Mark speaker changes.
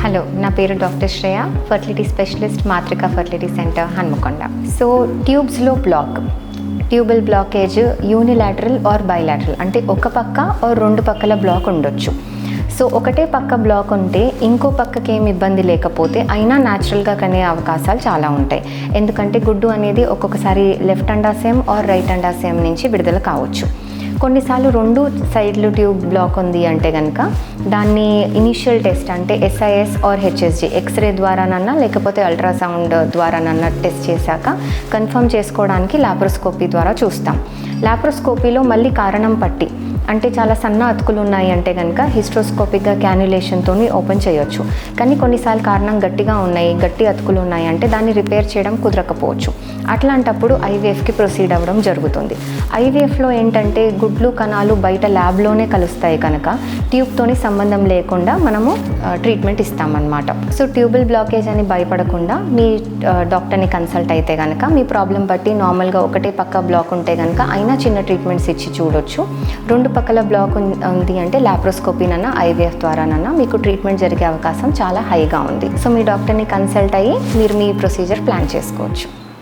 Speaker 1: Hello, నా పేరు doctor Shreya, fertility specialist, Matruka fertility centre, Hanmakonda. So ట్యూబ్స్లో tubal blockage unilateral or bilateral, అంటే ఒక పక్క ఆర్ రెండు పక్కల బ్లాక్ ఉండొచ్చు. సో ఒకటే పక్క బ్లాక్ ఉంటే ఇంకో పక్కకి ఏమి ఇబ్బంది లేకపోతే అయినా న్యాచురల్గా కనే అవకాశాలు చాలా ఉంటాయి. ఎందుకంటే గుడ్డు అనేది ఒక్కొక్కసారి లెఫ్ట్ అండాశయం ఆర్ రైట్ అండాశయం నుంచి విడుదల కావచ్చు. కొన్నిసార్లు రెండు సైడ్లు ట్యూబ్ బ్లాక్ ఉంది అంటే కనుక దాన్ని ఇనిషియల్ టెస్ట్ అంటే SIS ఆర్ HSG ఎక్స్రే ద్వారానన్నా లేకపోతే అల్ట్రాసౌండ్ ద్వారానన్నా టెస్ట్ చేశాక కన్ఫర్మ్ చేసుకోవడానికి లాప్రోస్కోపీ ద్వారా చూస్తాం. లాప్రోస్కోపీలో మళ్ళీ కారణం పట్టి అంటే చాలా సన్న అతుకులు ఉన్నాయి అంటే కనుక హిస్ట్రోస్కోపిక్గా క్యాన్యులేషన్తో ఓపెన్ చేయొచ్చు. కానీ కొన్నిసార్లు కారణం గట్టిగా ఉన్నాయి, గట్టి అతుకులు ఉన్నాయి అంటే దాన్ని రిపేర్ చేయడం కుదరకపోవచ్చు. అట్లాంటప్పుడు IVFకి ప్రొసీడ్ అవ్వడం జరుగుతుంది. IVFలో ఏంటంటే గుడ్లు కణాలు బయట ల్యాబ్లోనే కలుస్తాయి కనుక ట్యూబ్తోని సంబంధం లేకుండా మనము ట్రీట్మెంట్ ఇస్తామన్నమాట. సో ట్యూబల్ బ్లాకేజ్ అని భయపడకుండా మీ డాక్టర్ని కన్సల్ట్ అయితే కనుక మీ ప్రాబ్లం బట్టి నార్మల్గా ఒకటే పక్క బ్లాక్ ఉంటే కనుక అయినా చిన్న ట్రీట్మెంట్స్ ఇచ్చి చూడొచ్చు. రెండు పక్కల బ్లాక్ ఉంది అంటే లాప్రోస్కోపీనన్నా IVF ద్వారానన్నా మీకు ట్రీట్మెంట్ జరిగే అవకాశం చాలా హైగా ఉంది. సో మీ డాక్టర్ని కన్సల్ట్ అయ్యి మీరు మీ ప్రొసీజర్ ప్లాన్ చేసుకోవచ్చు.